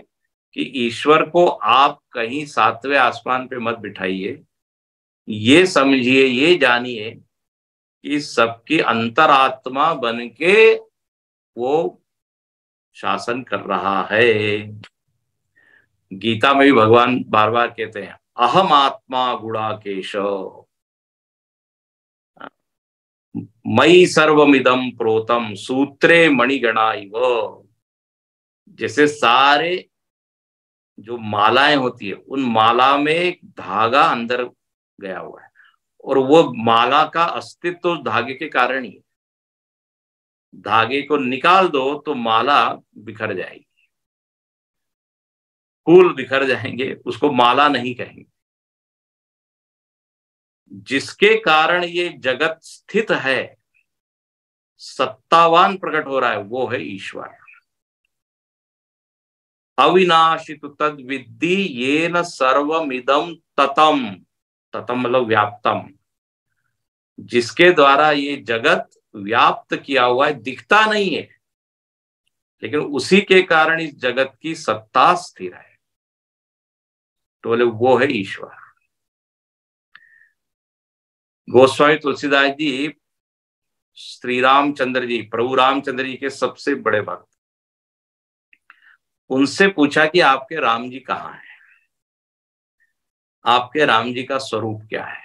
कि ईश्वर को आप कहीं सातवें आसमान पे मत बिठाइए, ये समझिए, ये जानिए कि सबकी अंतरात्मा बन के वो शासन कर रहा है। गीता में भी भगवान बार बार कहते हैं अहम आत्मा गुणाकेश मयि सर्वमिदं प्रोतम सूत्रे मणिगणा इव। जैसे सारे जो मालाएं होती है, उन माला में एक धागा अंदर गया हुआ है, और वो माला का अस्तित्व उस धागे के कारण ही है। धागे को निकाल दो तो माला बिखर जाएगी, फूल बिखर जाएंगे, उसको माला नहीं कहेंगे। जिसके कारण ये जगत स्थित है, सत्तावान प्रकट हो रहा है, वो है ईश्वर। अविनाशी तो तद विद्धि ये न सर्वमिदम ततम, ततम मतलब व्याप्तम, जिसके द्वारा ये जगत व्याप्त किया हुआ है, दिखता नहीं है, लेकिन उसी के कारण इस जगत की सत्ता स्थिर है। तो बोले वो है ईश्वर। गोस्वामी तुलसीदास जी श्री रामचंद्र जी, प्रभु रामचंद्र जी के सबसे बड़े भक्त, उनसे पूछा कि आपके राम जी कहाँ हैं, आपके राम जी का स्वरूप क्या है।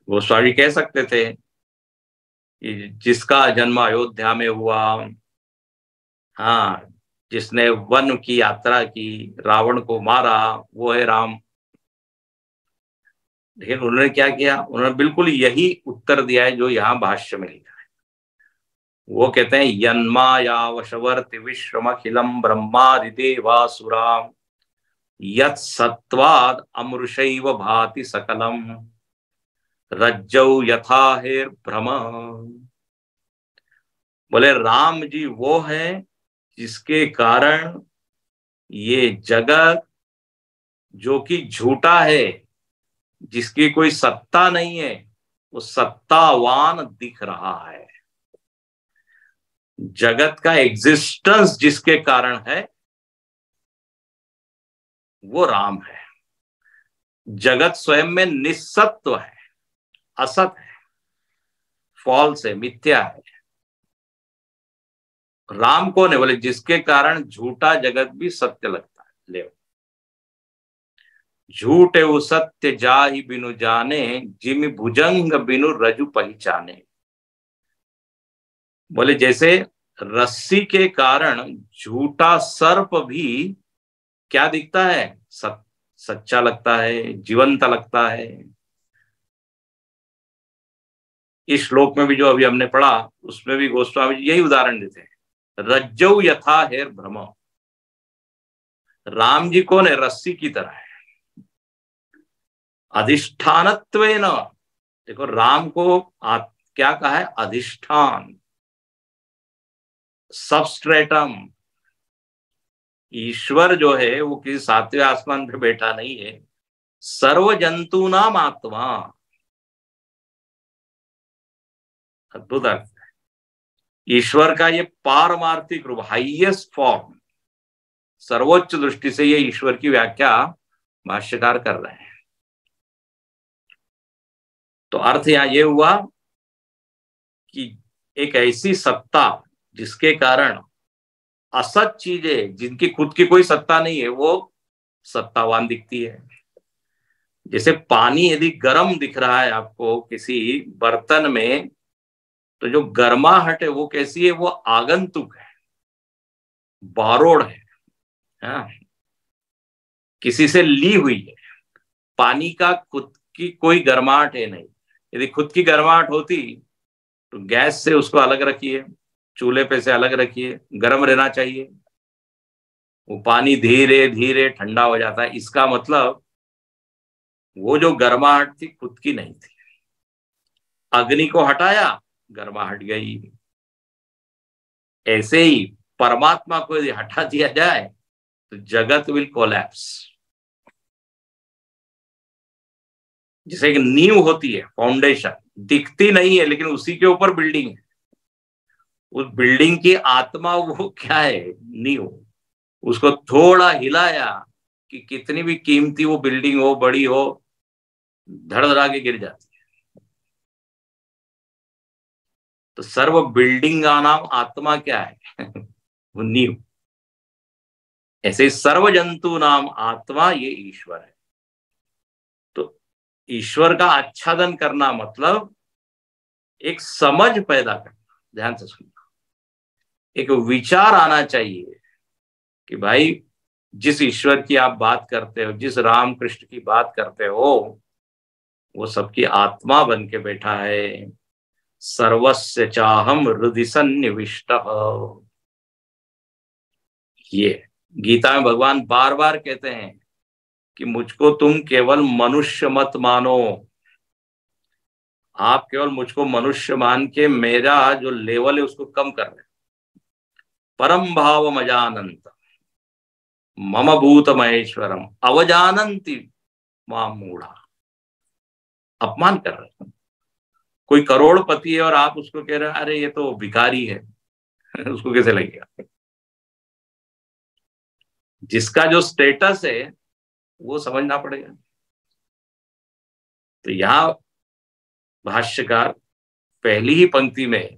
गोस्वामी कह सकते थे कि जिसका जन्म अयोध्या में हुआ, हाँ, जिसने वन की यात्रा की, रावण को मारा, वो है राम। लेकिन उन्होंने क्या किया, उन्होंने बिल्कुल यही उत्तर दिया है जो यहाँ भाष्य में लिखा है। वो कहते हैं यन्माया वशवर्ति विश्वमखिलम ब्रह्मादिदेवासुराम यत् सत्वाद अमृषैव भाति सकलम रज्जौ यथा हेर्भ्रम। बोले राम जी वो है जिसके कारण ये जगत जो कि झूठा है, जिसकी कोई सत्ता नहीं है, वो सत्तावान दिख रहा है। जगत का एग्जिस्टेंस जिसके कारण है वो राम है। जगत स्वयं में निस्सत्व है, असत है, फॉल्स है, मिथ्या है। राम कौन है, बोले जिसके कारण झूठा जगत भी सत्य लगता है। ले झूठ वो सत्य जाहि बिनु जाने जिमि भुजंग बिनु रजु पहचाने। बोले जैसे रस्सी के कारण झूठा सर्प भी क्या दिखता है, सच्चा लगता है, जीवंत लगता है। इस श्लोक में भी जो अभी हमने पढ़ा उसमें भी गोस्वामी जी यही उदाहरण देते हैं, रज्जौ यथा हेर भ्रम। राम जी कौन है, रस्सी की तरह है। अधिष्ठानत्वेन, देखो राम को क्या कहा है, अधिष्ठान, सबस्ट्रेटम। ईश्वर जो है वो किसी सातवें आसमान पे बैठा नहीं है, सर्व जंतु नाम आत्मा। अद्भुत अर्थ है ईश्वर का, ये पारमार्थिक रूप, हाईएस्ट फॉर्म, सर्वोच्च दृष्टि से ये ईश्वर की व्याख्या भाष्यकार कर रहे हैं। तो अर्थ यहां ये हुआ कि एक ऐसी सत्ता जिसके कारण असत चीजें, जिनकी खुद की कोई सत्ता नहीं है, वो सत्तावान दिखती है। जैसे पानी यदि गर्म दिख रहा है आपको किसी बर्तन में, तो जो गर्माहट है वो कैसी है, वो आगंतुक है, बारोड़ है, हाँ? किसी से ली हुई है। पानी का खुद की कोई गर्माहट है नहीं। यदि खुद की गर्माहट होती तो गैस से उसको अलग रखिए, चूल्हे पे से अलग रखिए, गर्म रहना चाहिए। वो पानी धीरे धीरे ठंडा हो जाता है। इसका मतलब वो जो गर्माहट थी खुद की नहीं थी। अग्नि को हटाया, गर्माहट गई। ऐसे ही परमात्मा को यदि हटा दिया जाए तो जगत विल कोलैप्स। जैसे एक नींव होती है, फाउंडेशन दिखती नहीं है लेकिन उसी के ऊपर बिल्डिंग है। उस बिल्डिंग की आत्मा वो क्या है, नींव। उसको थोड़ा हिलाया कि कितनी भी कीमती वो बिल्डिंग हो, बड़ी हो, धड़धड़ा के गिर जाती है। तो सर्व बिल्डिंग का नाम आत्मा क्या है वो नींव। ऐसे सर्व जंतु नाम आत्मा, ये ईश्वर है। तो ईश्वर का आच्छादन करना मतलब एक समझ पैदा करना। ध्यान से सुनना, एक विचार आना चाहिए कि भाई जिस ईश्वर की आप बात करते हो, जिस राम कृष्ण की बात करते हो, वो सबकी आत्मा बन के बैठा है, सर्वस्य चाहम हृदि सन्निविष्टः। ये गीता में भगवान बार बार कहते हैं कि मुझको तुम केवल मनुष्य मत मानो, आप केवल मुझको मनुष्य मान के मेरा जो लेवल है उसको कम कर रहे हैं। परम भाव मजानंत मम भूत महेश्वरम अवजानंति माम मूढ़ा। अपमान कर रहे हैं। कोई करोड़पति है और आप उसको कह रहे हैं अरे ये तो भिखारी है उसको कैसे लगेगा? जिसका जो स्टेटस है वो समझना पड़ेगा। तो यहां भाष्यकार पहली ही पंक्ति में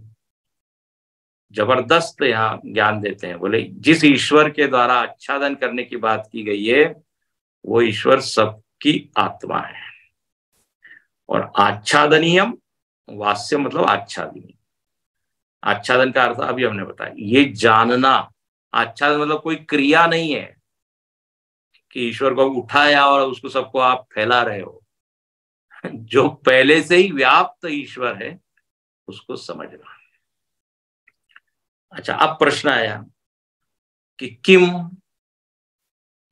जबरदस्त यहाँ ज्ञान देते हैं। बोले जिस ईश्वर के द्वारा आच्छादन करने की बात की गई है वो ईश्वर सबकी आत्मा है। और आच्छादनीयम, वास्य मतलब आच्छादनीय। आच्छादन का अर्थ अभी हमने बताया, ये जानना। आच्छादन मतलब कोई क्रिया नहीं है कि ईश्वर को उठाया और उसको सबको आप फैला रहे हो। जो पहले से ही व्याप्त ईश्वर है उसको समझना। अच्छा, अब प्रश्न आया कि किम,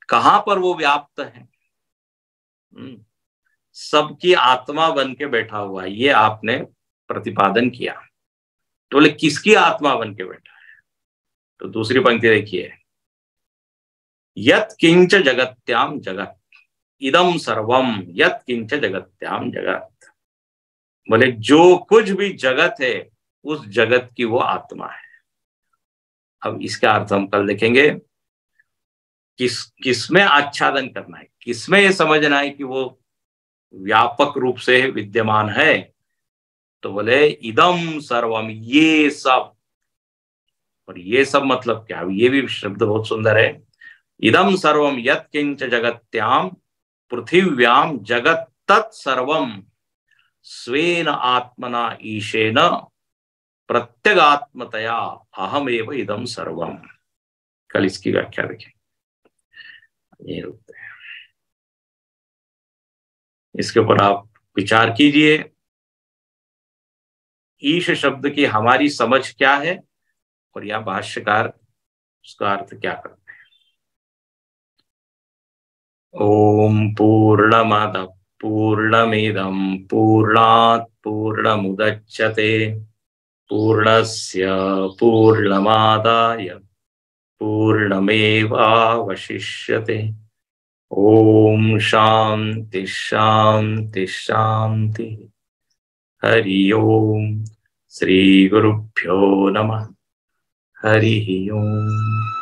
कहां पर वो व्याप्त है? सबकी आत्मा बन के बैठा हुआ है, ये आपने प्रतिपादन किया। तो बोले किसकी आत्मा बन के बैठा है? तो दूसरी पंक्ति देखिए, यत किंच जगत्याम जगत इदम सर्वम यत किंच जगत्याम जगत। बोले जो कुछ भी जगत है उस जगत की वो आत्मा है। अब इसका अर्थ हम कल देखेंगे। किसमें आच्छादन करना है, किसमें ये समझना है कि वो व्यापक रूप से विद्यमान है? तो बोले इदम सर्वम, ये सब। और ये सब मतलब क्या? ये भी शब्द बहुत सुंदर है। इदम सर्वम यत् किंच जगत्याम पृथिव्याम जगत तत्सर्वम स्वेन आत्मना ईशेन प्रत्यगात्मतया अहमेव इदम सर्वम। कल इसकी व्याख्या देखें। ये रुकते हैं, इसके ऊपर आप विचार कीजिए। ईश शब्द की हमारी समझ क्या है और यह भाष्यकार उसका अर्थ क्या करते हैं। ओम पूर्णमद पूर्णमिदं पूर्णात् पूर्णमुदच्यते पूर्णस्य पूर्णमादाय पूर्णमेवावशिष्यते। ओम शांति शांति शांति। हरि ओम। श्री गुरुभ्यो नमः। हरि ओम।